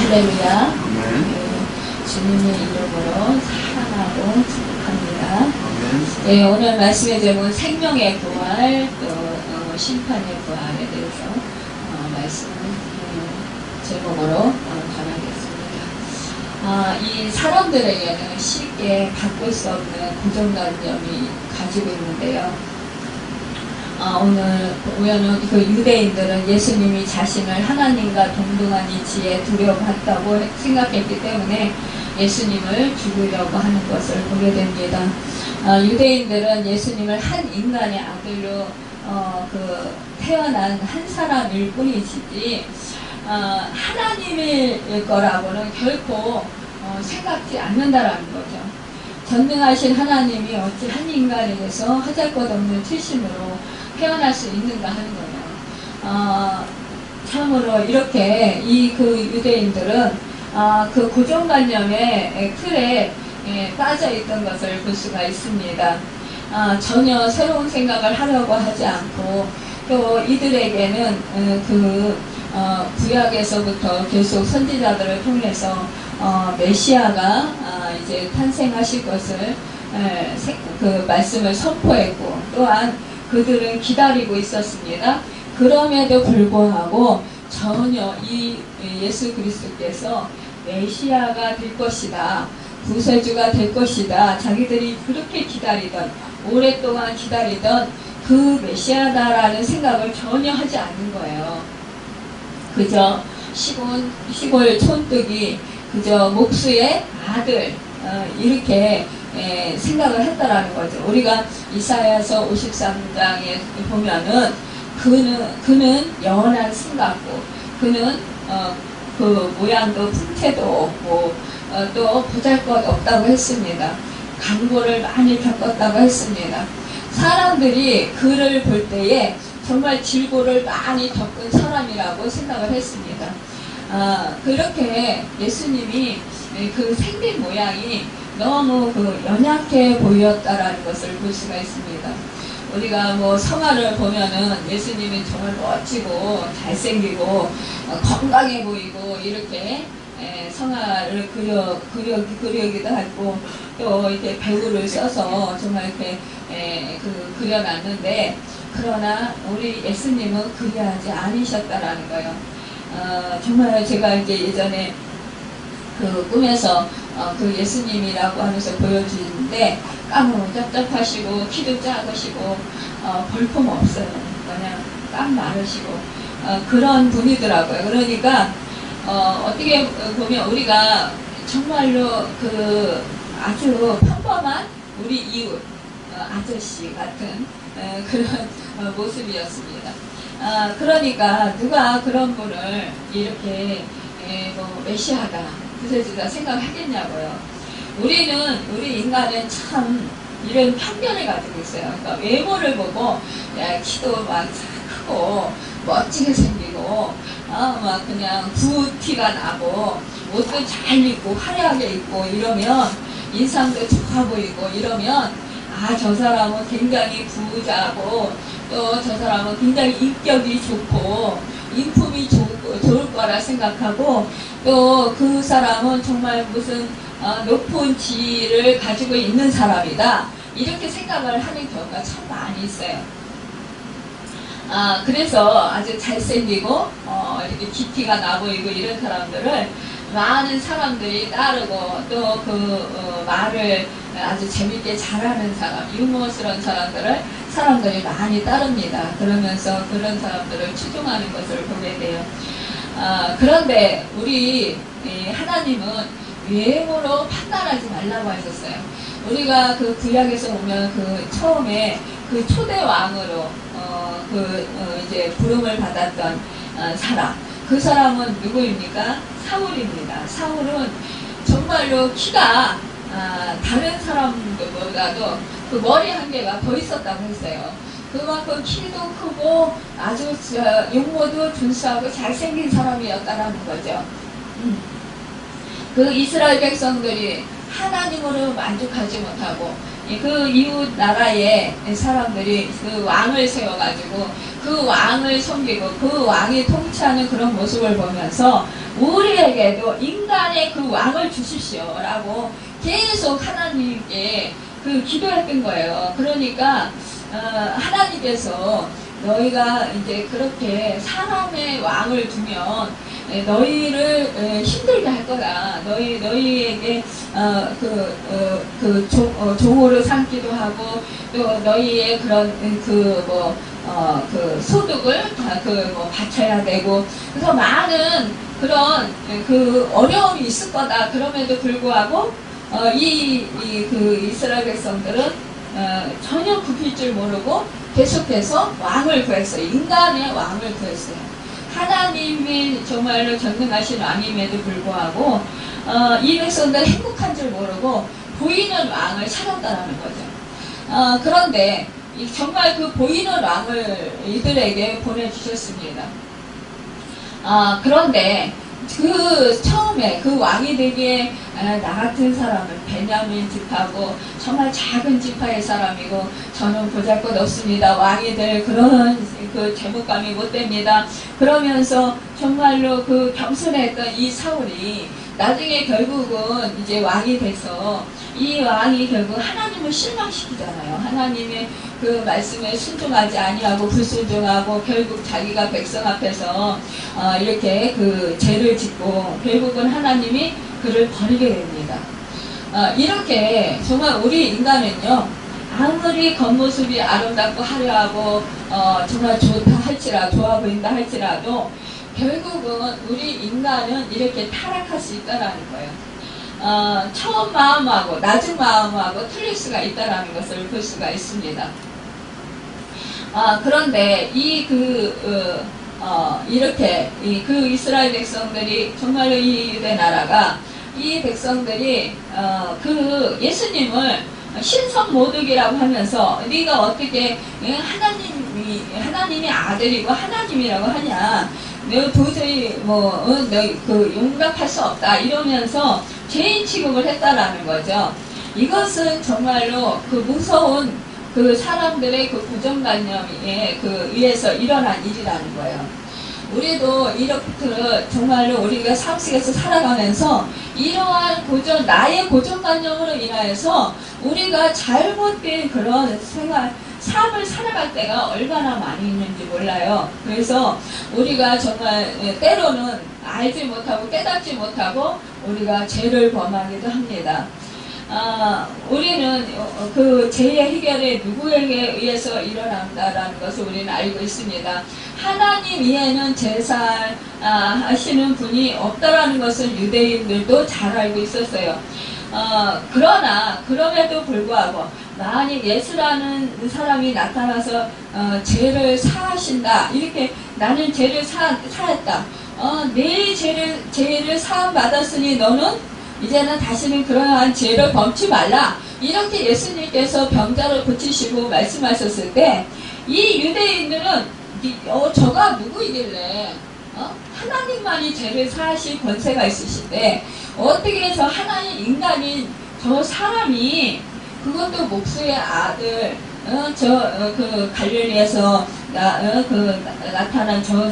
할렐루야. 주님의 이름으로 사랑하고 축복합니다. 오늘 말씀의 제목은 생명의 부활, 또 심판의 부활에 대해서 말씀 제목으로 전하겠습니다. 이 사람들에게는 쉽게 바꿀 수 없는 고정관념이 가지고 있는데요. 오늘 보면은 그 유대인들은 예수님이 자신을 하나님과 동등한 이치에 두려워했다고 생각했기 때문에 예수님을 죽이려고 하는 것을 보게 됩니다. 유대인들은 예수님을 한 인간의 아들로 태어난 한 사람일 뿐이지 하나님일 거라고는 결코 생각지 않는다라는 거죠. 전능하신 하나님이 어찌 한 인간에게서 하잘것없는 출신으로 태어날 수 있는가 하는 거예요. 참으로 이렇게 그 유대인들은 그 고정관념의 틀에 빠져 있던 것을 볼 수가 있습니다. 전혀 새로운 생각을 하려고 하지 않고 또 이들에게는 구약에서부터 계속 선지자들을 통해서 메시아가 이제 탄생하실 것을 그 말씀을 선포했고 또한 그들은 기다리고 있었습니다. 그럼에도 불구하고 전혀 이 예수 그리스도께서 메시아가 될 것이다, 구세주가 될 것이다, 자기들이 그렇게 기다리던, 오랫동안 기다리던 그 메시아다라는 생각을 전혀 하지 않는 거예요. 그저 시골 촌뜨기, 그저 목수의 아들, 이렇게 생각을 했다라는 거죠. 우리가 이사야서 53장에 보면은 그는 영원한 승 같고 그는 그 모양도 풍채도 없고 또 보잘것없다고 했습니다. 강고를 많이 겪었다고 했습니다. 사람들이 그를 볼 때에 정말 질고를 많이 겪은 사람이라고 생각을 했습니다. 그렇게 예수님이 그 생긴 모양이 너무 연약해 보였다라는 것을 볼 수가 있습니다. 우리가 성화를 보면은 예수님이 정말 멋지고 잘생기고 건강해 보이고 이렇게 성화를 그려기도 하고 또 이렇게 배우를 써서 정말 이렇게 그려놨는데 그러나 우리 예수님은 그리하지 않으셨다라는 거예요. 정말 제가 이제 예전에 그 꿈에서 그 예수님이라고 하면서 보여주는데 까무잡잡하시고 키도 작으시고 볼품 없어요. 그냥 딱 마르시고 그런 분이더라고요. 그러니까 어떻게 보면 우리가 정말로 아주 평범한 우리 이웃 아저씨 같은 그런 모습이었습니다. 그러니까 누가 그런 분을 이렇게 메시아다, 구세주다 생각하겠냐고요. 우리 인간은 참 이런 편견을 가지고 있어요. 그러니까 외모를 보고 키도 막 크고 멋지게 생기고 막 그냥 부티가 나고 옷도 잘 입고 화려하게 입고 이러면 인상도 좋아 보이고 이러면 저 사람은 굉장히 부자고 또 저 사람은 굉장히 인격이 좋고 인품이 좋을 거라 생각하고 또 그 사람은 정말 무슨 높은 지위를 가지고 있는 사람이다, 이렇게 생각을 하는 경우가 참 많이 있어요. 그래서 아주 잘생기고 이렇게 깊이가 나 보이고 이런 사람들을 많은 사람들이 따르고 또 말을 아주 재밌게 잘하는 사람, 유머스러운 사람들이 많이 따릅니다. 그러면서 그런 사람들을 추종하는 것을 보게 돼요. 그런데 우리 하나님은 외모로 판단하지 말라고 하셨어요. 우리가 구약에서 보면 처음에 초대 왕으로 이제 부름을 받았던 사람, 그 사람은 누구입니까? 사울입니다. 사울은 정말로 키가 다른 사람들보다도 머리 한 개가 더 있었다고 했어요. 그만큼 키도 크고 아주 용모도 준수하고 잘생긴 사람이었다는 거죠. 그 이스라엘 백성들이 하나님으로 만족하지 못하고 그 이웃 나라의 사람들이 그 왕을 세워가지고 그 왕을 섬기고 그 왕이 통치하는 그런 모습을 보면서 우리에게도 인간의 그 왕을 주십시오 라고 계속 하나님께 그 기도했던 거예요. 그러니까 하나님께서 너희가 이제 그렇게 사람의 왕을 두면 너희를 힘들게 할 거다. 너희에게 종으로 삼기도 하고 또 너희의 그런 그 소득을 다 바쳐야 되고 그래서 많은 그런 그 어려움이 있을 거다. 그럼에도 불구하고 그 이스라엘 백성들은 전혀 굽힐 줄 모르고 계속해서 왕을 구했어요. 인간의 왕을 구했어요. 하나님이 정말로 전능하신 왕임에도 불구하고 이 백성들 행복한 줄 모르고 보이는 왕을 찾았다는 거죠. 그런데 정말 그 보이는 왕을 이들에게 보내주셨습니다. 그런데 그 처음에 그 왕이 되기에 나 같은 사람은 베냐민 지파고 정말 작은 지파의 사람이고 저는 보잘것없습니다. 왕이 될 그런 그 제목감이 못 됩니다. 그러면서 정말로 그 겸손했던 이 사울이 나중에 결국은 이제 왕이 돼서 이 왕이 결국 하나님을 실망시키잖아요. 하나님의 그 말씀에 순종하지 아니하고 불순종하고 결국 자기가 백성 앞에서 이렇게 그 죄를 짓고 결국은 하나님이 그를 버리게 됩니다. 이렇게 정말 우리 인간은요, 아무리 겉모습이 아름답고 화려하고 정말 좋다 할지라도 좋아 보인다 할지라도 결국은 우리 인간은 이렇게 타락할 수 있다는 거예요. 처음 마음하고 낮은 마음하고 틀릴 수가 있다는 것을 볼 수가 있습니다. 그런데 이렇게 그 이스라엘 백성들이 정말로 이 유대 나라가 이 백성들이 그 예수님을 신성 모독이라고 하면서 네가 어떻게 하나님이 아들이고 하나님이라고 하냐? 너 도저히 너 그 용납할 수 없다 이러면서 죄인 취급을 했다라는 거죠. 이것은 정말로 그 무서운 그 사람들의 그 고정관념에 그 의해서 일어난 일이라는 거예요. 우리도 이렇게 정말로 우리가 삶 속에서 살아가면서 이러한 나의 고정관념으로 인하여서 우리가 잘못된 그런 삶을 살아갈 때가 얼마나 많이 있는지 몰라요. 그래서 우리가 정말 때로는 알지 못하고 깨닫지 못하고 우리가 죄를 범하기도 합니다. 우리는 그 죄의 해결이 누구에게 의해서 일어난다라는 것을 우리는 알고 있습니다. 하나님 이외에는 제사 하시는 분이 없다라는 것을 유대인들도 잘 알고 있었어요. 그러나 그럼에도 불구하고 만약 예수라는 사람이 나타나서 죄를 사하신다 이렇게 나는 죄를 사했다 내 죄를 사함 받았으니 너는 이제는 다시는 그러한 죄를 범치 말라 이렇게 예수님께서 병자를 고치시고 말씀하셨을 때 이 유대인들은 저가 누구이길래 하나님만이 죄를 사하실 권세가 있으신데 어떻게 해서 하나님 인간인 저 사람이 그것도 목수의 아들 그 갈릴리에서 나타난 저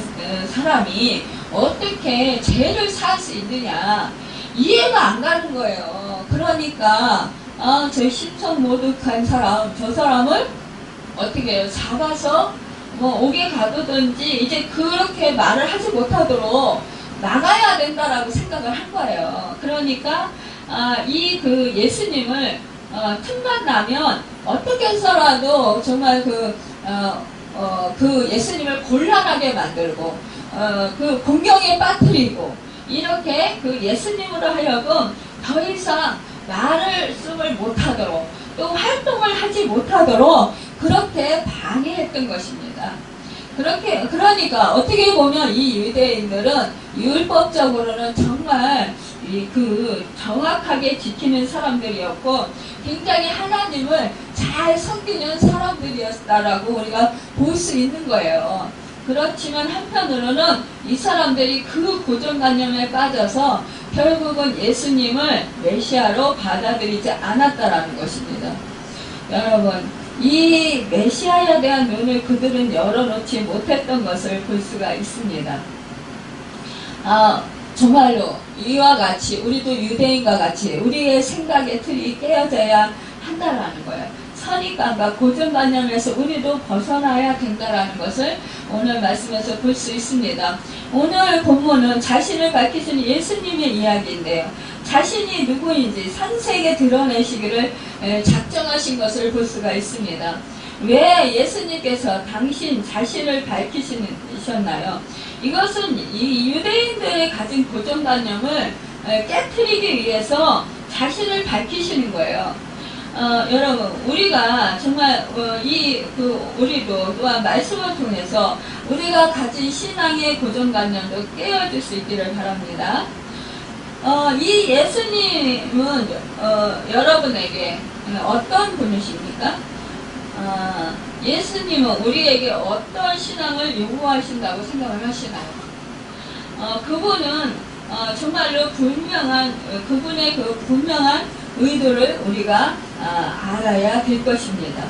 사람이 어떻게 죄를 사할 수 있느냐 이해가 안 가는 거예요. 그러니까 저 신성 모독한 사람 저 사람을 어떻게 해요? 잡아서 옥에 가두든지 이제 그렇게 말을 하지 못하도록 나가야 된다라고 생각을 한 거예요. 그러니까 그 예수님을 틈만 나면 어떻게 해서라도 정말 그 예수님을 곤란하게 만들고 그 공경에 빠뜨리고 이렇게 그 예수님으로 하여금 더 이상 말씀을 못하도록 또 활동을 하지 못하도록 그렇게 방해했던 것입니다. 그러니까 어떻게 보면 이 유대인들은 율법적으로는 정말 그 정확하게 지키는 사람들이었고 굉장히 하나님을 잘 섬기는 사람들이었다라고 우리가 볼 수 있는 거예요. 그렇지만 한편으로는 이 사람들이 그 고정관념에 빠져서 결국은 예수님을 메시아로 받아들이지 않았다라는 것입니다. 여러분, 이 메시아에 대한 눈을 그들은 열어놓지 못했던 것을 볼 수가 있습니다. 정말로 이와 같이 우리도 유대인과 같이 우리의 생각의 틀이 깨어져야 한다라는 거예요. 선입관과 고정관념에서 우리도 벗어나야 된다라는 것을 오늘 말씀에서 볼 수 있습니다. 오늘 본문은 자신을 밝히시는 예수님의 이야기인데요. 자신이 누구인지 산세에게 드러내시기를 작정하신 것을 볼 수가 있습니다. 왜 예수님께서 당신 자신을 밝히셨나요? 이것은 이 유대인들의 가진 고정관념을 깨트리기 위해서 자신을 밝히시는 거예요. 여러분, 우리가 정말 우리도 또한 말씀을 통해서 우리가 가진 신앙의 고정관념도 깨어질 수 있기를 바랍니다. 이 예수님은 여러분에게 어떤 분이십니까? 예수님은 우리에게 어떤 신앙을 요구하신다고 생각을 하시나요? 그분은 정말로 그분의 그 분명한 의도를 우리가 알아야 될 것입니다.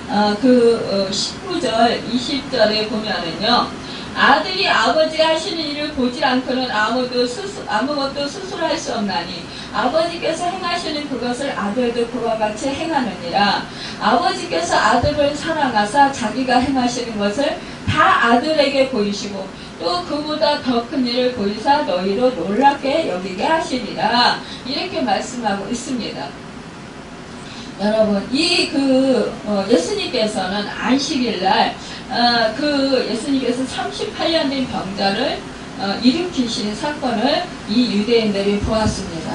19절, 20절에 보면은요, 아들이 아버지 하시는 일을 보지 않고는 아무것도 스스로 할 수 없나니 아버지께서 행하시는 그것을 아들도 그와 같이 행하느니라. 아버지께서 아들을 사랑하사 자기가 행하시는 것을 다 아들에게 보이시고 또 그보다 더 큰 일을 보이사 너희로 놀랍게 여기게 하시리라. 이렇게 말씀하고 있습니다. 여러분, 예수님께서는 안식일날 예수님께서 38년 된 병자를 일으키신 사건을 이 유대인들이 보았습니다.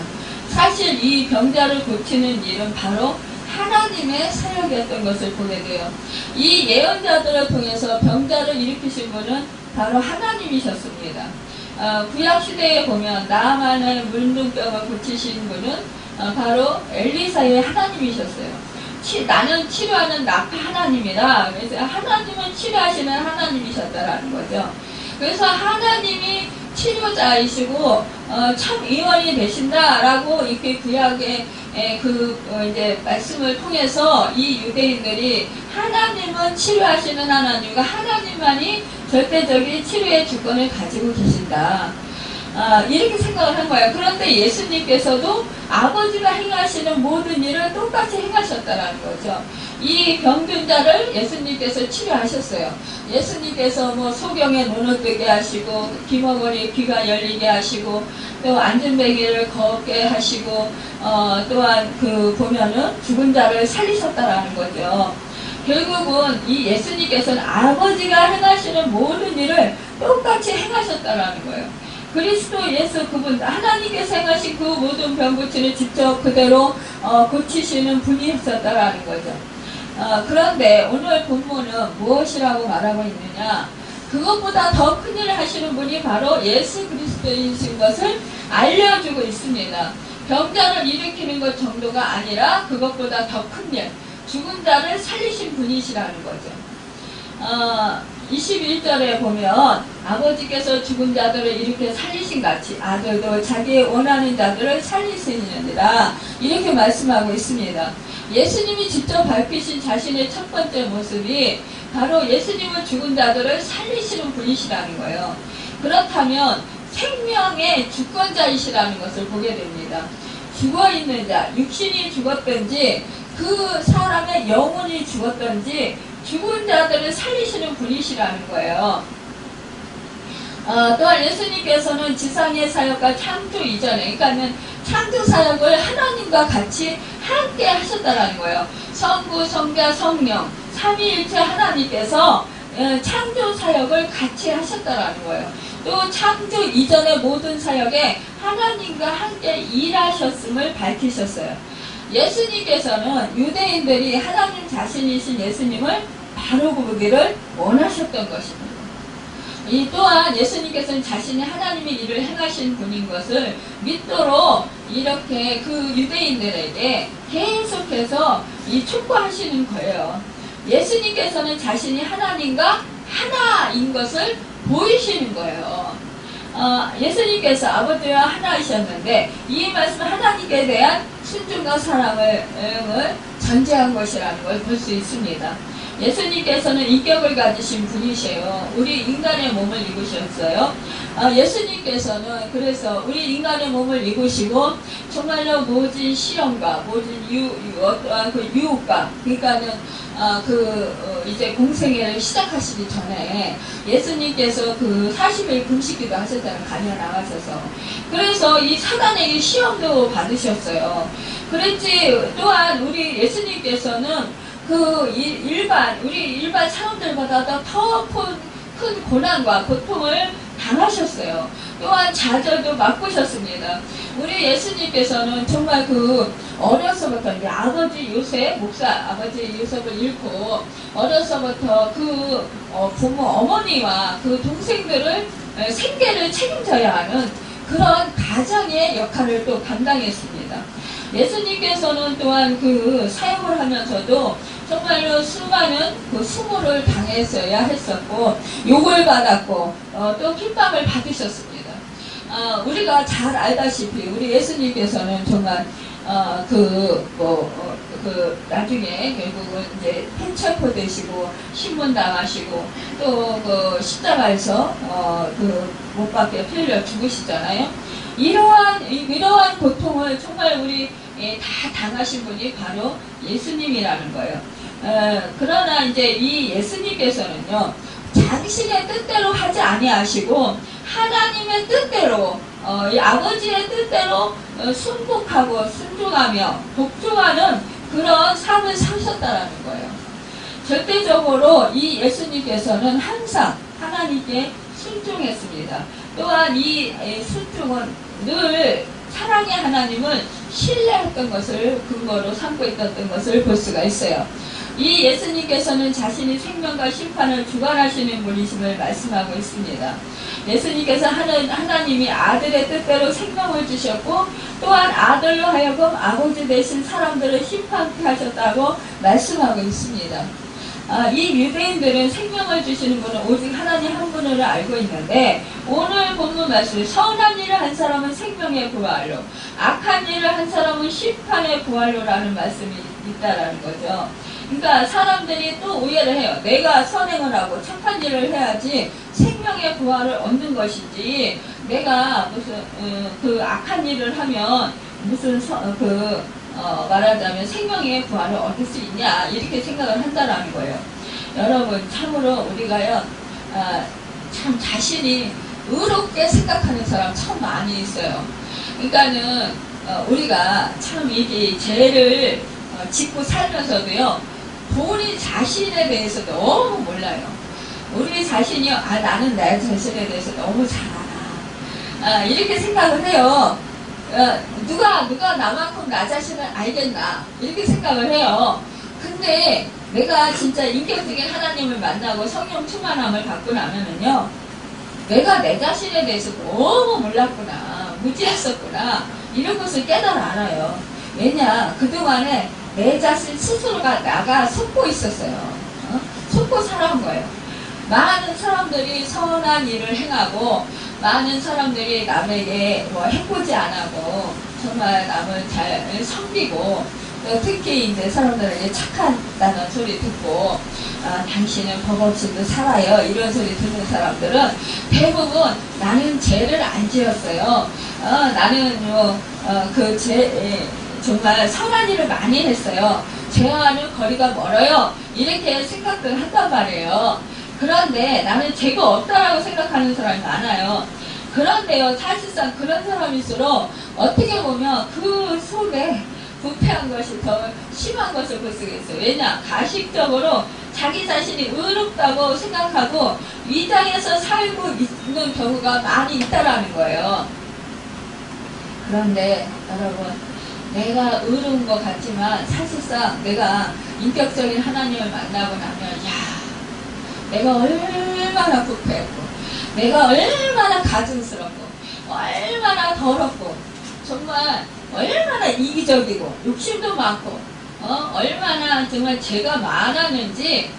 사실 이 병자를 고치는 일은 바로 하나님의 사역이었던 것을 보게 돼요. 이 예언자들을 통해서 병자를 일으키신 분은 바로 하나님이셨습니다. 구약시대에 보면 나아만의 문둥병을 고치신 분은 바로 엘리사의 하나님이셨어요. 나는 치료하는 나파 하나님이다. 그래서 하나님은 치료하시는 하나님이셨다라는 거죠. 그래서 하나님이 치료자이시고 참 의원이 되신다라고 이렇게 구약의 이제 말씀을 통해서 이 유대인들이 하나님은 치료하시는 하나님과 하나님만이 절대적인 치료의 주권을 가지고 계신다. 이렇게 생각을 한 거예요. 그런데 예수님께서도 아버지가 행하시는 모든 일을 똑같이 행하셨다라는 거죠. 이 병든 자를 예수님께서 치료하셨어요. 예수님께서 뭐 소경에 눈을 뜨게 하시고 귀머거리 귀가 열리게 하시고 또 앉은뱅이를 걷게 하시고 또한 보면은 죽은 자를 살리셨다라는 거죠. 결국은 이 예수님께서는 아버지가 행하시는 모든 일을 똑같이 행하셨다라는 거예요. 그리스도 예수 그분 하나님께서 행하신 그 모든 병 고치는 직접 그대로 고치시는 분이셨다라는 거죠. 그런데 오늘 본문은 무엇이라고 말하고 있느냐? 그것보다 더 큰 일을 하시는 분이 바로 예수 그리스도이신 것을 알려주고 있습니다. 병자를 일으키는 것 정도가 아니라 그것보다 더 큰 일, 죽은 자를 살리신 분이시라는 거죠. 21절에 보면 아버지께서 죽은 자들을 이렇게 살리신 같이 아들도 자기의 원하는 자들을 살리시느니라. 이렇게 말씀하고 있습니다. 예수님이 직접 밝히신 자신의 첫 번째 모습이 바로 예수님은 죽은 자들을 살리시는 분이시라는 거예요. 그렇다면 생명의 주권자이시라는 것을 보게 됩니다. 죽어있는 자, 육신이 죽었든지 그 사람의 영혼이 죽었든지 죽은 자들을 살리시는 분이시라는 거예요. 또한 예수님께서는 지상의 사역과 창조 이전에, 그러니까는 창조 사역을 하나님과 같이 함께 하셨다라는 거예요. 성부, 성자, 성령, 삼위일체 하나님께서 창조 사역을 같이 하셨다라는 거예요. 또 창조 이전의 모든 사역에 하나님과 함께 일하셨음을 밝히셨어요. 예수님께서는 유대인들이 하나님 자신이신 예수님을 바로 보기를 원하셨던 것입니다. 이 또한 예수님께서는 자신이 하나님의 일을 행하신 분인 것을 믿도록 이렇게 그 유대인들에게 계속해서 촉구하시는 거예요. 예수님께서는 자신이 하나님과 하나인 것을 보이시는 거예요. 예수님께서 아버지와 하나이셨는데 이 말씀은 하나님께 대한 순종과 사랑을 전제한 것이라는 걸 볼 수 있습니다. 예수님께서는 인격을 가지신 분이세요. 우리 인간의 몸을 입으셨어요. 예수님께서는 그래서 우리 인간의 몸을 입으시고 정말로 모진 시험과 모진 유혹과 그러니까는 이제 공생애를 시작하시기 전에 예수님께서 그 40일 금식기도 하셨잖아요. 가녀 나가셔서. 그래서 이 사단에게 시험도 받으셨어요. 그랬지. 또한 우리 예수님께서는 우리 일반 사람들보다 더 큰 고난과 고통을 당하셨어요. 또한 좌절도 맛보셨습니다. 우리 예수님께서는 정말 어려서부터 이제 아버지 요셉, 목사 아버지 요셉을 잃고 어려서부터 부모, 어머니와 동생들을 생계를 책임져야 하는 그런 가장의 역할을 또 감당했습니다. 예수님께서는 또한 사역을 하면서도 정말로 수많은 수모를 당했어야 했었고 욕을 받았고 또 핍박을 받으셨습니다. 우리가 잘 알다시피 우리 예수님께서는 정말 나중에 결국은 이제 팽철포 되시고 신문 당하시고 또 십자가에서 못 박혀 틀려 죽으시잖아요. 이러한 고통을 정말 우리 다 당하신 분이 바로 예수님이라는 거예요. 그러나 이제 이 예수님께서는요, 당신의 뜻대로 하지 아니하시고 하나님의 뜻대로 이 아버지의 뜻대로 순복하고 순종하며 복종하는 그런 삶을 사셨다라는 거예요. 절대적으로 이 예수님께서는 항상 하나님께 순종했습니다. 또한 이 순종은 늘 사랑의 하나님을 신뢰했던 것을 근거로 삼고 있었던 것을 볼 수가 있어요. 이 예수님께서는 자신이 생명과 심판을 주관하시는 분이심을 말씀하고 있습니다. 예수님께서 하나님이 아들의 뜻대로 생명을 주셨고 또한 아들로 하여금 아버지 되신 사람들을 심판케 하셨다고 말씀하고 있습니다. 이 유대인들은 생명을 주시는 분은 오직 하나님 한 분을 알고 있는데 오늘 본문 말씀 선한 일을 한 사람은 생명의 부활로 악한 일을 한 사람은 심판의 부활로라는 말씀이 있다라는 거죠. 그러니까 사람들이 또 오해를 해요. 내가 선행을 하고 착한 일을 해야지 생명의 부활을 얻는 것이지 내가 무슨 악한 일을 하면 무슨 말하자면 생명의 부활을 얻을 수 있냐 이렇게 생각을 한다라는 거예요. 여러분 참으로 우리가요 참 자신이 의롭게 생각하는 사람 참 많이 있어요. 그러니까는 우리가 참 이게 죄를 짓고 살면서도요 우리 자신에 대해서 너무 몰라요. 우리 자신이요 나는 내 자신에 대해서 너무 잘 알아 이렇게 생각을 해요. 누가 나만큼 나 자신을 알겠나 이렇게 생각을 해요. 근데 내가 진짜 인격적인 하나님을 만나고 성령 충만함을 받고 나면은요 내가 내 자신에 대해서 너무 몰랐구나 무지했었구나 이런 것을 깨달아 알아요. 왜냐 그동안에 내 자신 스스로가 나가 속고 있었어요. 속고 살아온 거예요. 많은 사람들이 선한 일을 행하고 많은 사람들이 남에게 해코지 안 하고 정말 남을 잘 섬기고 특히 이제 사람들에게 착하다는 소리 듣고 당신은 법 없이도 살아요 이런 소리 듣는 사람들은 대부분 나는 죄를 안 지었어요. 나는 정말 선한 일을 많이 했어요. 죄와는 거리가 멀어요. 이렇게 생각을 한단 말이에요. 그런데 나는 죄가 없다라고 생각하는 사람이 많아요. 그런데요, 사실상 그런 사람일수록 어떻게 보면 그 속에 부패한 것이 더 심한 것을 볼 수가 있어요. 왜냐? 가식적으로 자기 자신이 의롭다고 생각하고 위장해서 살고 있는 경우가 많이 있다라는 거예요. 그런데 여러분 내가 의로운 것 같지만 사실상 내가 인격적인 하나님을 만나고 나면 내가 얼마나 부패했고 내가 얼마나 가증스럽고 얼마나 더럽고 정말 얼마나 이기적이고 욕심도 많고 얼마나 정말 죄가 많았는지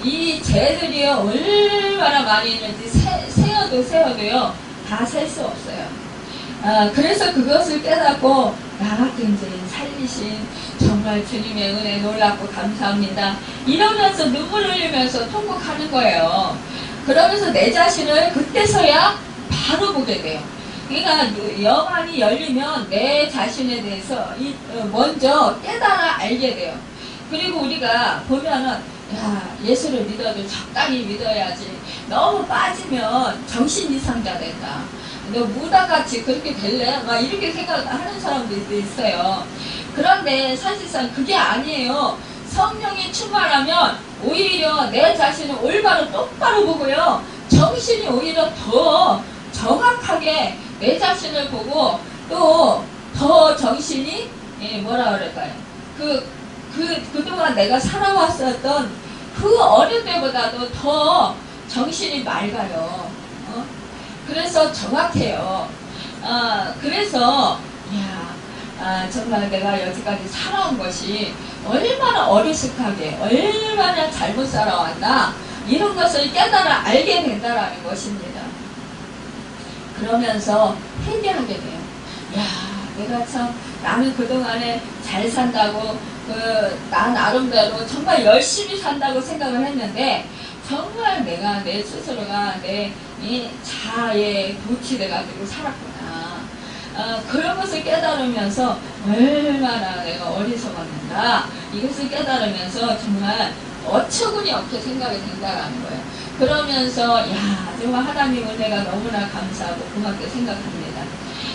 이 죄들이요 얼마나 많이 있는지 세어도요 다 셀 수 없어요. 그래서 그것을 깨닫고 나 같은 죄인 살리신 정말 주님의 은혜 놀랍고 감사합니다. 이러면서 눈물을 흘리면서 통곡하는 거예요. 그러면서 내 자신을 그때서야 바로 보게 돼요. 그러니까 영안이 열리면 내 자신에 대해서 먼저 깨달아 알게 돼요. 그리고 우리가 보면은 야, 예수를 믿어도 적당히 믿어야지. 너무 빠지면 정신이상자 된다. 너 무다같이 그렇게 될래? 막 이렇게 생각하는 사람들도 있어요. 그런데 사실상 그게 아니에요. 성령이 충만하면 오히려 내 자신을 올바로 똑바로 보고요. 정신이 오히려 더 정확하게 내 자신을 보고 또 더 정신이 뭐라 그럴까요? 그동안 내가 살아왔었던 그 어릴 때보다도 더 정신이 맑아요. 그래서 정확해요. 그래서 정말 내가 여기까지 살아온 것이 얼마나 어리숙하게 얼마나 잘못 살아왔나 이런 것을 깨달아 알게 된다라는 것입니다. 그러면서 회개하게 돼요. 내가 참 나는 그동안에 잘 산다고 나 나름대로 정말 열심히 산다고 생각을 했는데 정말 내가 내 스스로가 내 자아에 도취돼가지고 살았구나. 그런 것을 깨달으면서 얼마나 내가 어리석었는가 이것을 깨달으면서 정말 어처구니 없게 생각이 된다라는 거예요. 그러면서 정말 하나님 은혜가 너무나 감사하고 고맙게 생각합니다.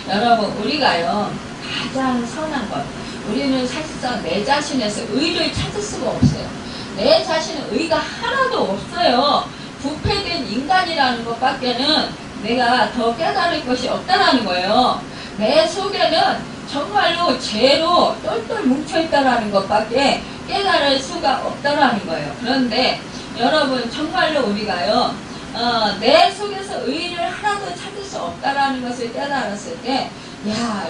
여러분 우리가요 가장 선한 것 우리는 사실상 내 자신에서 의를 찾을 수가 없어요. 내 자신은 의가 하나도 없어요. 부패된 인간이라는 것밖에는 내가 더 깨달을 것이 없다라는 거예요. 내 속에는 정말로 죄로 똘똘 뭉쳐있다라는 것밖에 깨달을 수가 없다라는 거예요. 그런데 여러분 정말로 우리가요 내 속에서 의를 하나도 찾을 수 없다라는 것을 깨달았을 때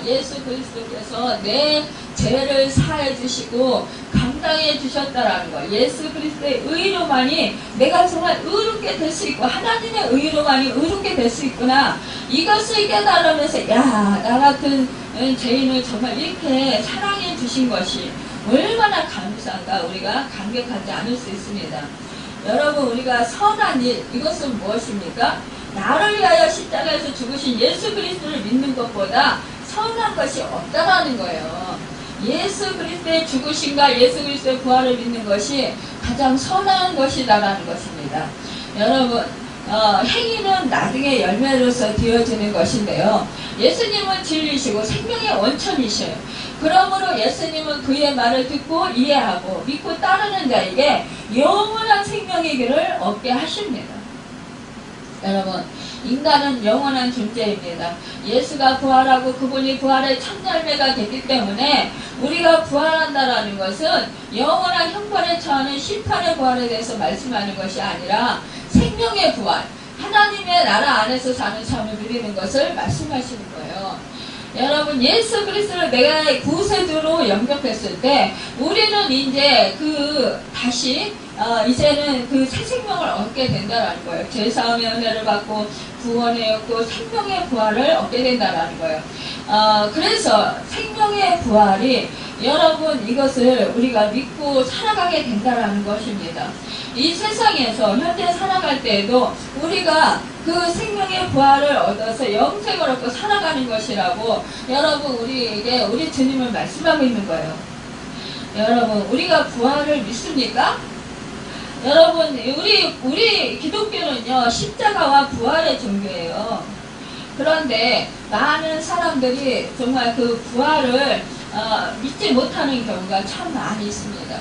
예수 그리스도께서 내 죄를 사해 주시고 감당해 주셨다라는 거. 예수 그리스도의 의로만이 내가 정말 의롭게 될 수 있고 하나님의 의로만이 의롭게 될 수 있구나. 이것을 깨달으면서 나 같은 죄인을 정말 이렇게 사랑해 주신 것이 얼마나 감사한가 우리가 감격하지 않을 수 있습니다. 여러분 우리가 선한 일 이것은 무엇입니까? 나를 위하여 십자가에서 죽으신 예수 그리스도를 믿는 것보다 선한 것이 없다라는 거예요. 예수 그리스도의 죽으심과 예수 그리스도의 부활을 믿는 것이 가장 선한 것이다라는 것입니다. 여러분 행위는 나중에 열매로서 되어지는 것인데요. 예수님은 진리시고 생명의 원천이셔요. 그러므로 예수님은 그의 말을 듣고 이해하고 믿고 따르는 자에게 영원한 생명의 길을 얻게 하십니다. 여러분 인간은 영원한 존재입니다. 예수가 부활하고 그분이 부활의 첫 열매가 됐기 때문에 우리가 부활한다라는 것은 영원한 형벌에 처하는 심판의 부활에 대해서 말씀하는 것이 아니라 생명의 부활, 하나님의 나라 안에서 사는 삶을 누리는 것을 말씀하시는 거예요. 여러분 예수 그리스도를 내가 구세주로 영접했을 때 우리는 이제 다시 이제는 그 새 생명을 얻게 된다라는 거예요. 죄사함의 은혜를 받고 구원의 얻고 생명의 부활을 얻게 된다라는 거예요. 그래서 생명의 부활이 여러분 이것을 우리가 믿고 살아가게 된다라는 것입니다. 이 세상에서 현재 살아갈 때에도 우리가 그 생명의 부활을 얻어서 영생을 얻고 살아가는 것이라고 여러분 우리에게 우리 주님을 말씀하고 있는 거예요. 여러분 우리가 부활을 믿습니까? 여러분 우리 기독교는요 십자가와 부활의 종교예요. 그런데 많은 사람들이 정말 그 부활을 믿지 못하는 경우가 참 많이 있습니다.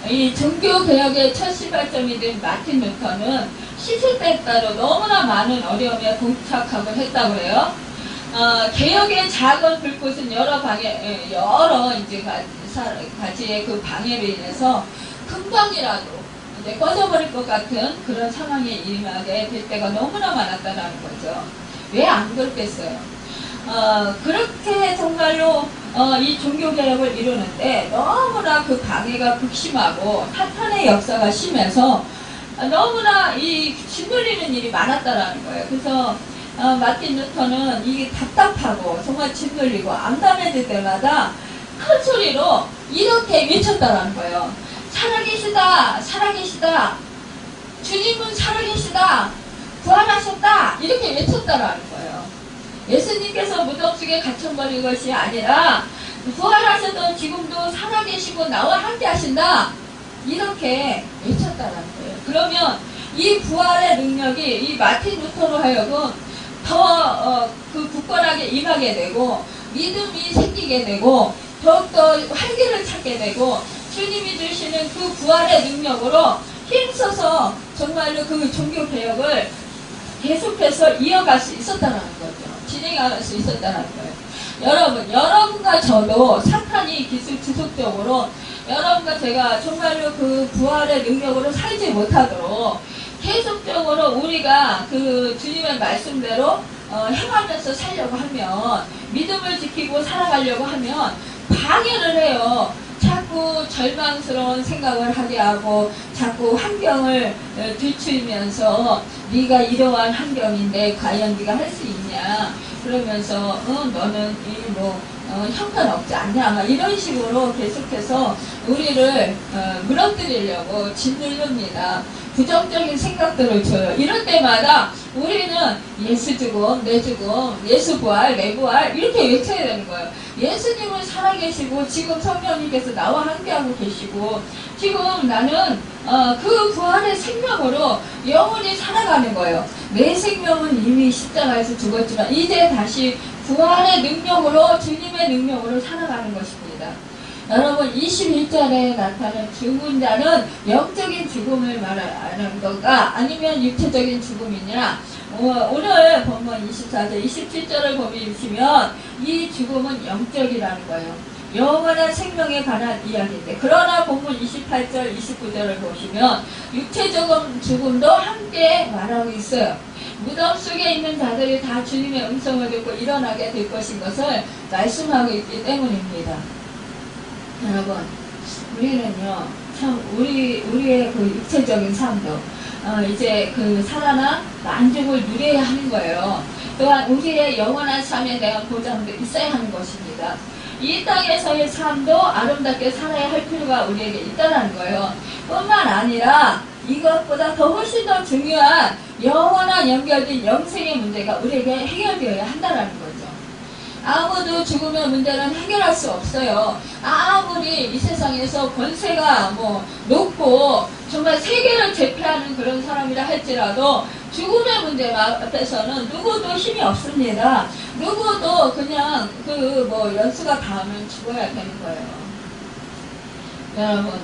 이 종교개혁의 첫 시발점이 된 마틴 루터는 시대 따로 너무나 많은 어려움에 봉착하고 했다고 해요. 개혁의 작은 불꽃은 여러 가지의 그 방해로 인해서 금방이라도 이제 꺼져버릴 것 같은 그런 상황에 임하게 될 때가 너무나 많았다는 거죠. 왜 안 그렇겠어요? 그렇게 정말로 이 종교개혁을 이루는데 너무나 그 방해가 극심하고 사탄의 역사가 심해서 너무나 이 짓눌리는 일이 많았다라는 거예요. 그래서 마틴 루터는 이게 답답하고 정말 짓눌리고 암담해질 때마다 큰 소리로 이렇게 외쳤다라는 거예요. 살아계시다, 살아계시다, 주님은 살아계시다, 부활하셨다, 이렇게 외쳤다라는 거예요. 예수님께서 무덤 속에 갇혀버린 것이 아니라 부활하셔도 지금도 살아계시고 나와 함께 하신다, 이렇게 외쳤다라는 거예요. 그러면 이 부활의 능력이 이 마틴 루터로 하여금 더 그 굳건하게 임하게 되고 믿음이 생기게 되고 더욱더 활기를 찾게 되고 주님이 주시는 그 부활의 능력으로 힘써서 정말로 그 종교개혁을 계속해서 이어갈 수 있었다는 거죠. 진행할 수 있었다는 거예요. 여러분과 저도 사탄이 지속적으로 여러분과 제가 정말로 그 부활의 능력으로 살지 못하도록 계속적으로 우리가 그 주님의 말씀대로 행하면서 살려고 하면, 믿음을 지키고 살아가려고 하면 방해를 해요. 자꾸 절망스러운 생각을 하게 하고 자꾸 환경을 뒤추면서 네가 이러한 환경인데 과연 네가 할 수 있냐, 그러면서 너는 형편없지 않냐, 막 이런 식으로 계속해서 우리를 무너뜨리려고 짓누릅니다. 부정적인 생각들을 줘요. 이럴 때마다 우리는 예수 죽음, 내 죽음, 예수 부활, 내 부활, 이렇게 외쳐야 되는 거예요. 예수님은 살아계시고 지금 성령님께서 나와 함께하고 계시고 지금 나는 그 부활의 생명으로 영원히 살아가는 거예요. 내 생명은 이미 십자가에서 죽었지만 이제 다시 부활의 능력으로, 주님의 능력으로 살아가는 것입니다. 여러분, 21절에 나타난 죽은 자는 영적인 죽음을 말하는 건가 아니면 육체적인 죽음이냐? 오늘 본문 24절, 27절을 보시면 이 죽음은 영적이라는 거예요. 영원한 생명에 관한 이야기인데, 그러나 본문 28절, 29절을 보시면 육체적인 죽음도 함께 말하고 있어요. 무덤 속에 있는 자들이 다 주님의 음성을 듣고 일어나게 될 것인 것을 말씀하고 있기 때문입니다. 여러분, 우리는요, 참 우리의 그 육체적인 삶도 이제 그 살아나 만족을 누려야 하는 거예요. 또한 우리의 영원한 삶에 대한 보장도 있어야 하는 것입니다. 이 땅에서의 삶도 아름답게 살아야 할 필요가 우리에게 있다는 거예요. 뿐만 아니라 이것보다 더 훨씬 더 중요한 영원한 연결된 영생의 문제가 우리에게 해결되어야 한다는 거죠. 아무도 죽음의 문제는 해결할 수 없어요. 아무리 이 세상에서 권세가 높고 정말 세계를 제패하는 그런 사람이라 할지라도 죽음의 문제 앞에서는 누구도 힘이 없습니다. 누구도 그냥 연수가 닿으면 죽어야 되는 거예요. 여러분,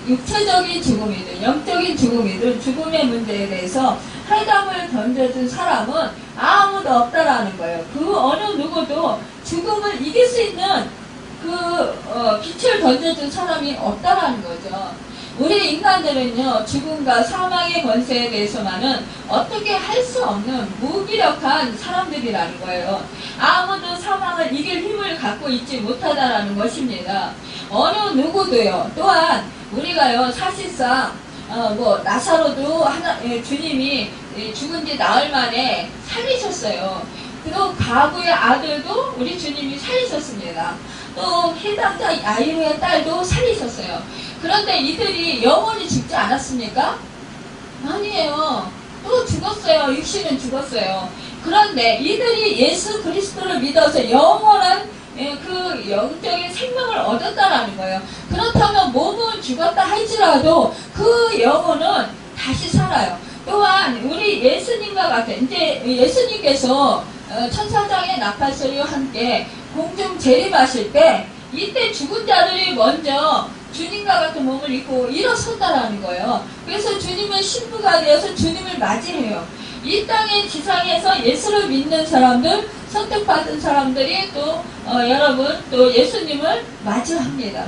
육체적인 죽음이든 영적인 죽음이든 죽음의 문제에 대해서 해답을 던져준 사람은 아무도 없다라는 거예요. 그 어느 누구도 죽음을 이길 수 있는 빛을 던져준 사람이 없다라는 거죠. 우리 인간들은요, 죽음과 사망의 권세에 대해서만은 어떻게 할 수 없는 무기력한 사람들이라는 거예요. 아무도 사망을 이길 힘을 갖고 있지 못하다라는 것입니다. 어느 누구도요. 또한 우리가요, 사실상 나사로도 주님이 죽은 지 나흘 만에 살리셨어요. 또 가부의 아들도 우리 주님이 살리셨습니다. 또 해당자 야이로의 딸도 살리셨어요. 그런데 이들이 영원히 죽지 않았습니까? 아니에요. 또 죽었어요. 육신은 죽었어요. 그런데 이들이 예수 그리스도를 믿어서 영원한 그 영적인 생명을 얻었다라는 거예요. 그렇다면 몸은 죽었다 할지라도 그 영혼은 다시 살아요. 또한 우리 예수님과 같은, 이제 예수님께서 천사장의 나팔소리와 함께 공중 재림하실 때 이때 죽은 자들이 먼저 주님과 같은 몸을 입고 일어선다라는 거예요. 그래서 주님의 신부가 되어서 주님을 맞이해요. 이 땅의 지상에서 예수를 믿는 사람들, 선택받은 사람들이 또 여러분 또 예수님을 맞이합니다.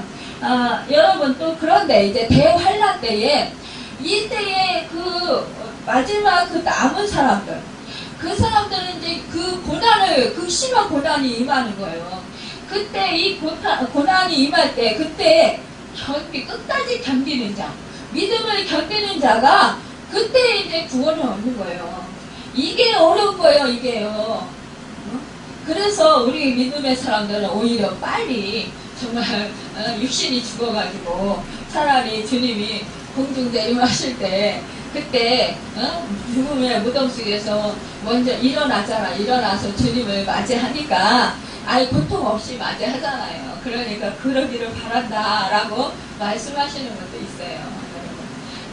여러분 또 그런데 이제 대환란 때에 이때에 마지막 남은 사람들, 그 사람들은 이제 그 심한 고난이 임하는 거예요. 그때 이 고난이 임할 때 그때 끝까지 견디는 자, 믿음을 견디는 자가 그때 이제 구원을 얻는 거예요. 이게 어려운 거예요, 이게요. 그래서 우리 믿음의 사람들은 오히려 빨리 정말 육신이 죽어가지고 차라리 주님이 공중대림하실 때 그때 죽음의 무덤 속에서 먼저 일어나서 주님을 맞이하니까 아예 고통 없이 맞이하잖아요. 그러니까 그러기를 바란다라고 말씀하시는 것도 있어요.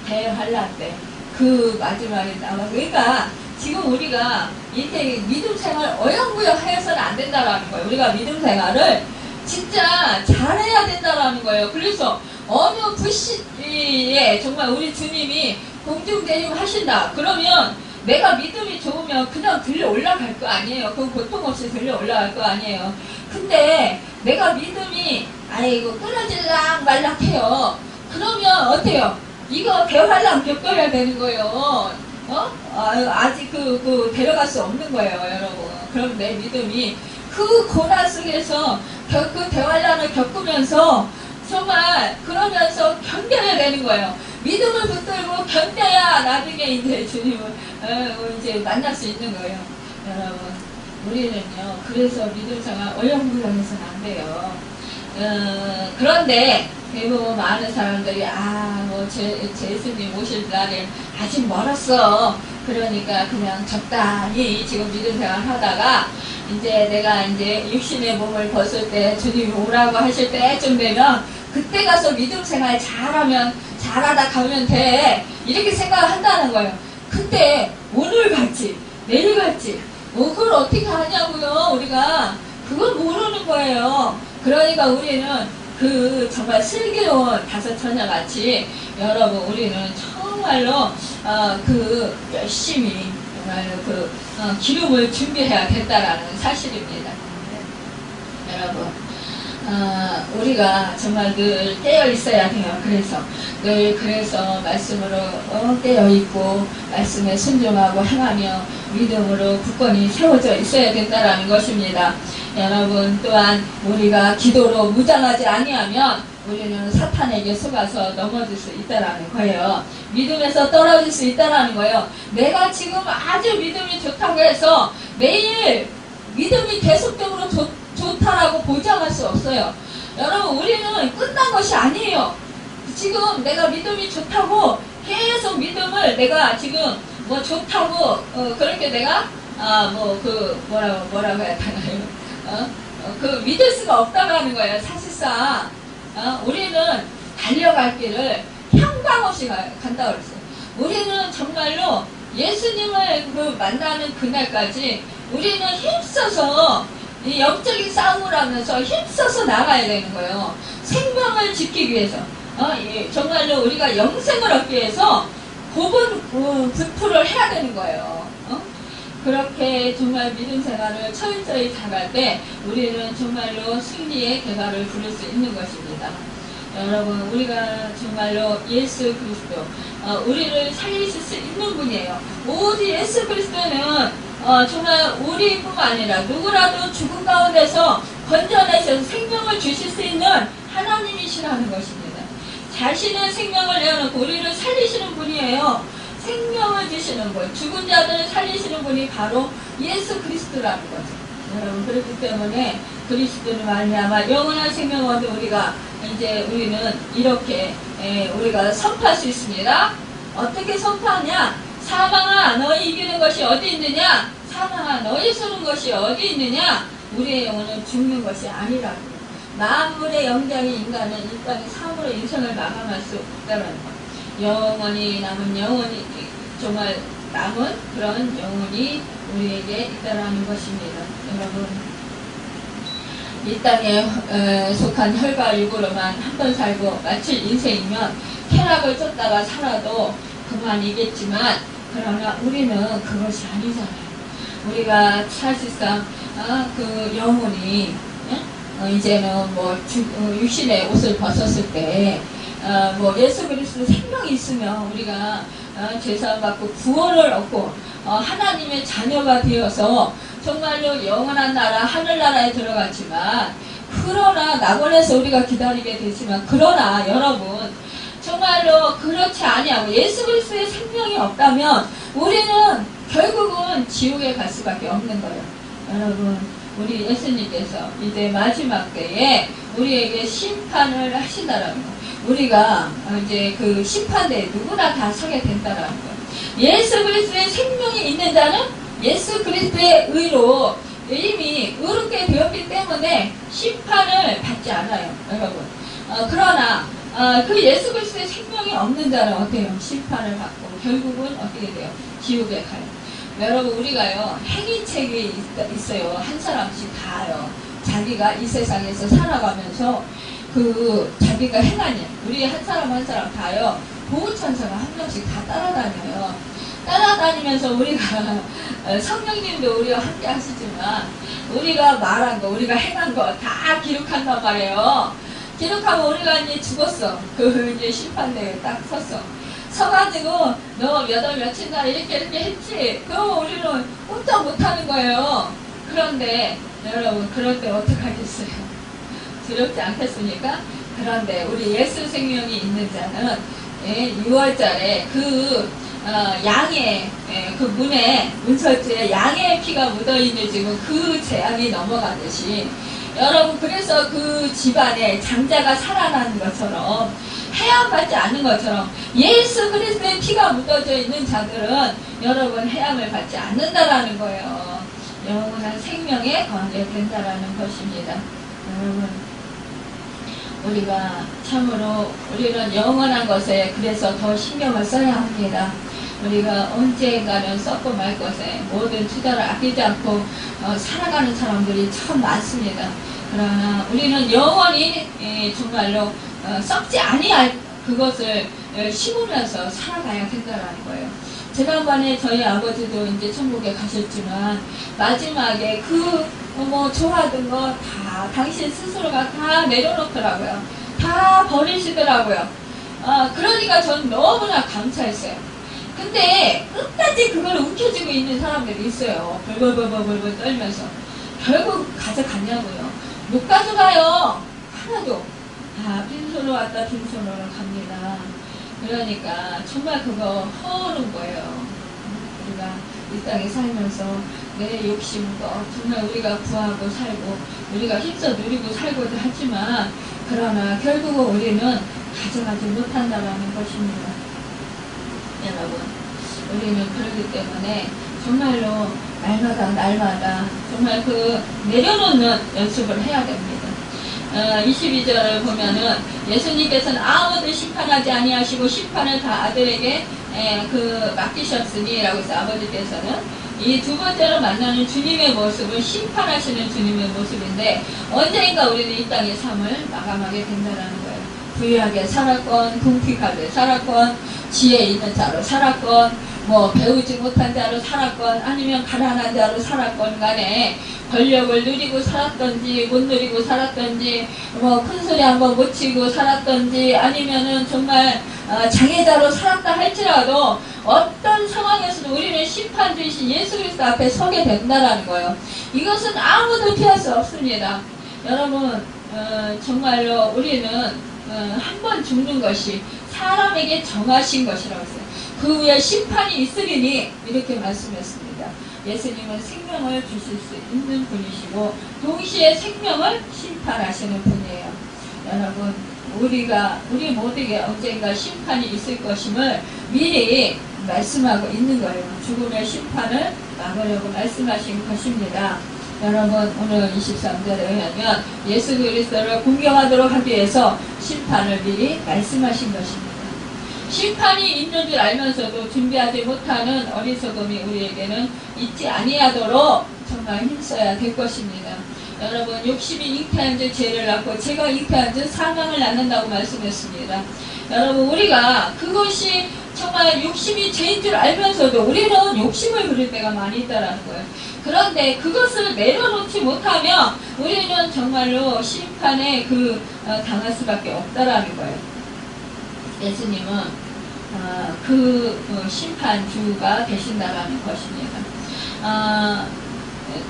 대환란 때 그 마지막에 나와. 그러니까 지금 우리가 이렇게 믿음 생활 어영부영 해서는 안 된다라는 거예요. 우리가 믿음 생활을 진짜 잘해야 된다라는 거예요. 그래서 어느 불시에 정말 우리 주님이 공중대림 하신다. 그러면 내가 믿음이 좋으면 그냥 들려 올라갈 거 아니에요. 그건 고통 없이 들려 올라갈 거 아니에요. 근데 내가 믿음이 아이고 끊어질랑 말락해요. 그러면 어때요? 이거 대환란 겪어야 되는 거예요. 아직 데려갈 수 없는 거예요, 여러분. 그럼 내 믿음이 그 고난 속에서 그 대환란을 겪으면서 정말 그러면서 견뎌야 되는 거예요. 믿음을 붙들고 견뎌야 나중에 이제 주님을 이제 만날 수 있는 거예요. 여러분, 우리는요, 그래서 믿음 생활 어영부영해서는 안 돼요. 그런데 대부분 많은 사람들이 예수님 오실 날이 아직 멀었어. 그러니까 그냥 적당히 지금 믿음 생활 하다가 이제 내가 이제 육신의 몸을 벗을 때 주님이 오라고 하실 때쯤 되면 그때 가서 믿음 생활 잘하다 가면 돼. 이렇게 생각을 한다는 거예요. 근데 오늘 갈지 내일 갈지 그걸 어떻게 하냐고요. 우리가 그건 모르는 거예요. 그러니까 우리는 정말 슬기로운 다섯 처녀같이 여러분 우리는 정말로 열심히 정말로 기름을 준비해야 된다라는 사실입니다. 여러분 우리가 정말 늘 깨어 있어야 돼요. 그래서 말씀으로 깨어 있고 말씀에 순종하고 행하며 믿음으로 굳건히 세워져 있어야 된다라는 것입니다. 여러분 또한 우리가 기도로 무장하지 아니하면 우리는 사탄에게 속아서 넘어질 수 있다라는 거예요. 믿음에서 떨어질 수 있다라는 거예요. 내가 지금 아주 믿음이 좋다고 해서 매일 믿음이 계속적으로 좋다라고 보장할 수 없어요. 여러분 우리는 끝난 것이 아니에요. 지금 내가 믿음이 좋다고 계속 믿음을 내가 지금 뭐 좋다고 그렇게 내가 뭐라고 해야 되나요? 믿을 수가 없다고 하는 거예요. 사실상 우리는 달려갈 길을 향방 없이 간다고 그랬어요. 우리는 정말로 예수님을 만나는 그날까지 우리는 힘써서 이 영적인 싸움을 하면서 힘써서 나가야 되는 거예요. 생명을 지키기 위해서 정말로 우리가 영생을 얻기 위해서 고분분투를 해야 되는 거예요. 그렇게 정말 믿음 생활을 철저히 잘할 때 우리는 정말로 승리의 결과를 부를 수 있는 것입니다. 여러분 우리가 정말로 예수 그리스도 우리를 살리실 수 있는 분이에요. 오직 예수 그리스도는 정말 우리뿐만 아니라 누구라도 죽음 가운데서 건져내셔서 생명을 주실 수 있는 하나님이시라는 것입니다. 자신의 생명을 내어놓고 우리를 살리시는 분이에요. 생명을 주시는 분, 죽은 자들을 살리시는 분이 바로 예수 그리스도라는 거죠. 여러분 그렇기 때문에 그리스도는 말미암아 영원한 생명을 얻은 우리는 이렇게 우리가 선포할 수 있습니다. 어떻게 선포하냐? 사망아 너희 이기는 것이 어디 있느냐? 사망아 너희 쏘는 것이 어디 있느냐? 우리의 영혼은 죽는 것이 아니라고. 만물의 영장이 인간은 이 땅에 삶으로 인생을 마감할 수 없다는 것. 영원히 정말 남은 그런 영혼이 우리에게 있다라는 것입니다. 여러분 이 땅에 속한 혈과 육으로만 한 번 살고 마칠 인생이면 쾌락을 쫓다가 살아도 그만이겠지만 그러나 우리는 그것이 아니잖아요. 우리가 사실상 그 영혼이 이제는 육신의 옷을 벗었을 때 예수 그리스도 생명이 있으면 우리가 죄사함 받고 구원을 얻고 하나님의 자녀가 되어서 정말로 영원한 나라 하늘나라에 들어갔지만 그러나 낙원에서 우리가 기다리게 되지만 그러나 여러분 정말로 그렇지 아니하고 예수 그리스도의 생명이 없다면 우리는 결국은 지옥에 갈 수밖에 없는 거예요. 여러분, 우리 예수님께서 이제 마지막 때에 우리에게 심판을 하신다라는 거예요. 우리가 이제 그 심판대에 누구나 다 서게 된다라는 거예요. 예수 그리스도의 생명이 있는 자는 예수 그리스도의 의로 이미 의롭게 되었기 때문에 심판을 받지 않아요, 여러분. 그러나 그 예수 그리스도의 생명이 없는 자는 어때요? 심판을 받고 결국은 어떻게 돼요? 지옥에 가요. 여러분, 우리가요 행위책이 있어요. 한 사람씩 다요. 자기가 이 세상에서 살아가면서 그 자기가 행한 일, 우리 한 사람 한 사람 다요. 보호천사가 한 명씩 다 따라다녀요. 따라다니면서 우리가 성령님도 우리와 함께 하시지만 우리가 말한 거, 우리가 행한 거 다 기록한단 말이에요. 기록하면 우리가 이제 죽었어. 그 이제 심판대에 딱 섰어. 서가지고 너 몇 월 며칠 날 이렇게 했지. 그럼 우리는 꼼짝 못하는 거예요. 그런데 여러분, 그럴 때 어떡하겠어요? 두렵지 않겠습니까? 그런데 우리 예수 생명이 있는 자는 6월달에 그 양의 그 문에 문설주에 양의 피가 묻어있는 지금 그 재앙이 넘어가듯이 여러분, 그래서 그 집안에 장자가 살아나는 것처럼 해함받지 않는 것처럼 예수 그리스도의 피가 묻어져 있는 자들은 여러분 해함을 받지 않는다라는 거예요. 영원한 생명에 거하게 된다라는 것입니다. 여러분, 우리가 참으로 우리는 영원한 것에 그래서 더 신경을 써야 합니다. 우리가 언젠가는 썩고 말 것에 모든 투자를 아끼지 않고 살아가는 사람들이 참 많습니다. 그러나 우리는 영원히 정말로 썩지 아니할 그것을 심으면서 살아가야 된다는 거예요. 지난번에 저희 아버지도 이제 천국에 가셨지만 마지막에 그 뭐 좋아하던 거 다 당신 스스로가 다 내려놓더라고요. 다 버리시더라고요. 그러니까 전 너무나 감사했어요. 근데 끝까지 그걸 움켜쥐고 있는 사람들이 있어요. 벌벌벌벌벌 떨면서. 결국 가져갔냐고요. 못 가져가요. 하나도. 빈손으로 왔다 빈손으로 갑니다. 그러니까 정말 그거 허른 거예요. 우리가 이 땅에 살면서 내 욕심과 정말 우리가 구하고 살고 우리가 힘써 누리고 살고도 하지만 그러나 결국은 우리는 가져가지 못한다라는 것입니다. 여러분, 우리는 그러기 때문에 정말로 날마다 정말 그 내려놓는 연습을 해야 됩니다. 22절을 보면은 예수님께서는 아무도 심판하지 아니하시고 심판을 다 아들에게 맡기셨으니 라고 해서 아버지께서는 이 두 번째로 만나는 주님의 모습은 심판하시는 주님의 모습인데 언젠가 우리는 이 땅의 삶을 마감하게 된다는 거예요. 부유하게 살았건 궁핍하게 살았건 지혜 있는 자로 살았건 뭐 배우지 못한 자로 살았건 아니면 가난한 자로 살았건 간에 권력을 누리고 살았던지 못 누리고 살았던지 뭐 큰소리 한번 못 치고 살았던지 아니면은 정말 장애자로 살았다 할지라도 어떤 상황에서도 우리는 심판주이신 예수 그리스도 앞에 서게 된다라는 거예요. 이것은 아무도 피할 수 없습니다. 여러분, 정말로 우리는 한 번 죽는 것이 사람에게 정하신 것이라고 했어요. 그 후에 심판이 있으리니 이렇게 말씀했습니다. 예수님은 생명을 주실 수 있는 분이시고 동시에 생명을 심판하시는 분이에요. 여러분, 우리 모두에게 언젠가 심판이 있을 것임을 미리 말씀하고 있는 거예요. 죽음의 심판을 막으려고 말씀하신 것입니다. 여러분, 오늘 23절에 의하면 예수 그리스도를 공경하도록 하기 위해서 심판을 미리 말씀하신 것입니다. 심판이 있는 줄 알면서도 준비하지 못하는 어리석음이 우리에게는 있지 아니하도록 정말 힘써야 될 것입니다. 여러분, 욕심이 잉태한 줄 죄를 낳고 죄가 잉태한 줄 사망을 낳는다고 말씀했습니다. 여러분, 우리가 그것이 정말 욕심이 죄인 줄 알면서도 우리는 욕심을 부릴 때가 많이 있다는 거예요. 그런데 그것을 내려놓지 못하면 우리는 정말로 심판에 당할 수밖에 없다라는 거예요. 예수님은 심판주가 되신다라는 것입니다.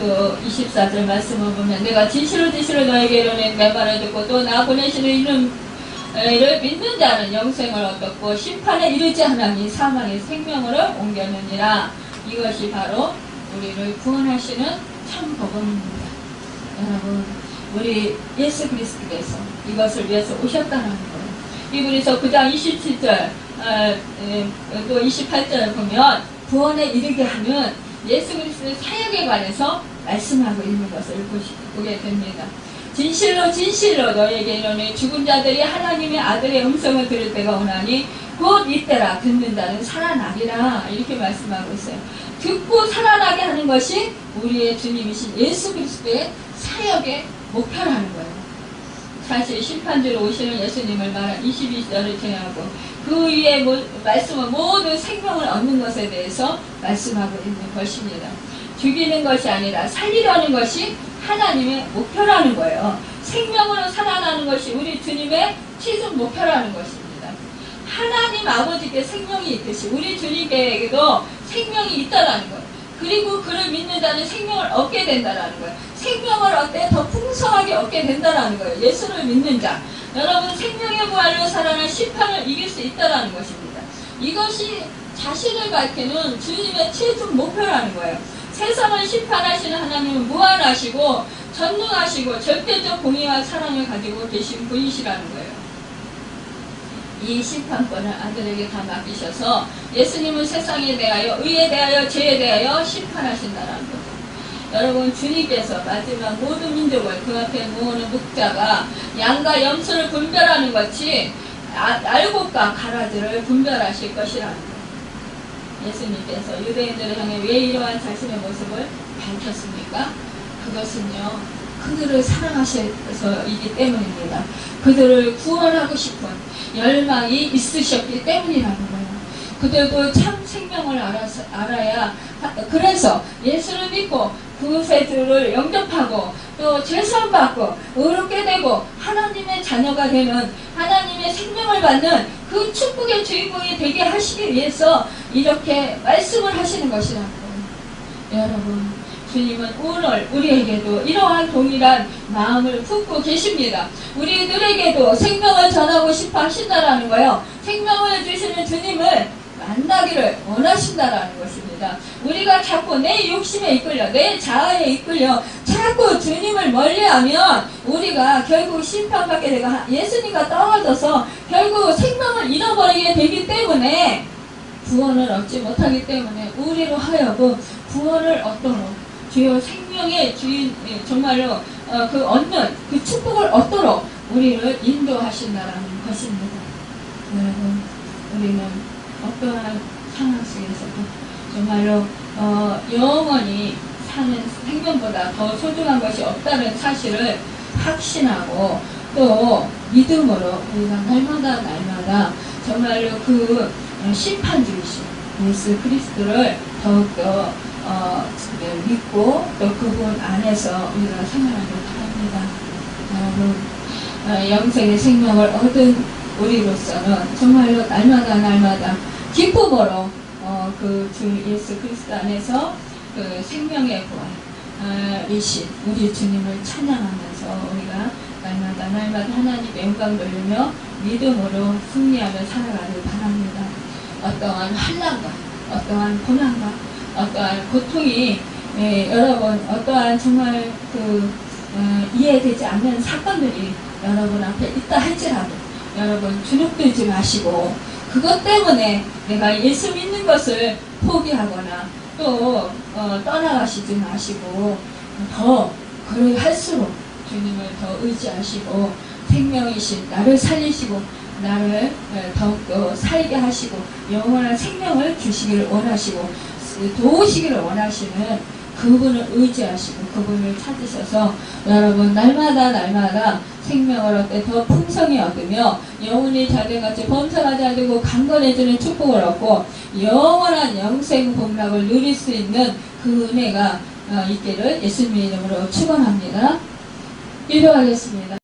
또 24절 말씀을 보면 내가 진실로 너에게 이르노니 내 말을 듣고 또 나 보내시는 이름을 믿는 자는 영생을 얻었고 심판에 이르지 않으니 사망의 생명으로 옮겼느니라. 이것이 바로 우리를 구원하시는 참 복음입니다. 여러분, 우리 예수 그리스도께서 이것을 위해서 오셨다는 거예요. 히브리서 9장 27절 또 28절을 보면 구원에 이르게 하는 예수 그리스도의 사역에 관해서 말씀하고 있는 것을 보게 됩니다. 진실로 진실로 너에게 이르노니 죽은 자들이 하나님의 아들의 음성을 들을 때가 오나니 곧 이때라. 듣는 자는 살아나리라. 이렇게 말씀하고 있어요. 듣고 살아나게 하는 것이 우리의 주님이신 예수 그리스도의 사역의 목표라는 거예요. 사실 심판주로 오시는 예수님을 말한 22절을 제하고 그 위에 말씀은 모든 생명을 얻는 것에 대해서 말씀하고 있는 것입니다. 죽이는 것이 아니라 살리려는 것이 하나님의 목표라는 거예요. 생명으로 살아나는 것이 우리 주님의 최종 목표라는 것입니다. 하나님 아버지께 생명이 있듯이 우리 주님께도 생명이 있다라는 거예요. 그리고 그를 믿는 자는 생명을 얻게 된다라는 거예요. 생명을 얻되 더 풍성하게 얻게 된다라는 거예요. 예수를 믿는 자. 여러분, 생명의 부활로 살아난 심판을 이길 수 있다라는 것입니다. 이것이 자신을 밝히는 주님의 최종 목표라는 거예요. 세상을 심판하시는 하나님은 무한하시고 전능하시고 절대적 공의와 사랑을 가지고 계신 분이시라는 거예요. 이 심판권을 아들에게 다 맡기셔서 예수님은 세상에 대하여 의에 대하여 죄에 대하여 심판하신다라는 거죠. 여러분, 주님께서 마지막 모든 민족을 그 앞에 모으는 목자가 양과 염소를 분별하는 것이 알곡과 가라지를 분별하실 것이라는 거예요. 예수님께서 유대인들을 향해 왜 이러한 자신의 모습을 밝혔습니까? 그것은요, 그들을 사랑하셔서이기 때문입니다. 그들을 구원하고 싶은 열망이 있으셨기 때문이라는 거예요. 그들도 참 생명을 알아야, 그래서 예수를 믿고 구세주를 영접하고 또 죄사함받고 의롭게 되고 하나님의 자녀가 되는, 하나님의 생명을 받는 그 축복의 주인공이 되게 하시기 위해서 이렇게 말씀을 하시는 것이라고. 여러분, 주님은 오늘 우리에게도 이러한 동일한 마음을 품고 계십니다. 우리들에게도 생명을 전하고 싶어 하신다라는 거예요. 생명을 주시는 주님을 만나기를 원하신다라는 것입니다. 우리가 자꾸 내 욕심에 이끌려, 내 자아에 이끌려 자꾸 주님을 멀리하면 우리가 결국 심판받게 되고 예수님과 떨어져서 결국 생명을 잃어버리게 되기 때문에, 구원을 얻지 못하기 때문에 우리로 하여금 구원을 얻도록, 주여 생명의 주인, 정말로 그 얻는 그 축복을 얻도록 우리를 인도하신다라는 것입니다. 여러분, 우리는 어떠한 상황 속에서도 정말로 영원히 사는 생명보다 더 소중한 것이 없다는 사실을 확신하고 또 믿음으로 우리가 날마다 정말로 그 심판주이신 예수 그리스도를 더욱더 믿고 또 그분 안에서 우리가 생활하길 바랍니다. 여러분, 영생의 생명을 얻은 우리로서는 정말로 날마다 기쁨으로 그 주 예수 그리스도 안에서 그 생명의 부활이신 우리 주님을 찬양하면서 우리가 날마다 하나님께 영광 돌리며 믿음으로 승리하며 살아가길 바랍니다. 어떠한 환난과 어떠한 고난과 어떠한 고통이 여러분, 어떠한 정말 이해되지 않는 사건들이 여러분 앞에 있다 할지라도 여러분 주눅들지 마시고, 그것 때문에 내가 예수 믿는 것을 포기하거나 또 떠나가시지 마시고, 더 그럴할수록 주님을 더 의지하시고 생명이신 나를 살리시고 나를 더욱더 살게 하시고 영원한 생명을 주시기를 원하시고 도우시기를 원하시는 그분을 의지하시고 그분을 찾으셔서 여러분 날마다 생명을 얻되 더 풍성히 얻으며 영혼이 자들같이 범사가 잘 되고 강건해지는 축복을 얻고 영원한 영생 복락을 누릴 수 있는 그 은혜가 있기를 예수님의 이름으로 축원합니다. 기도하겠습니다.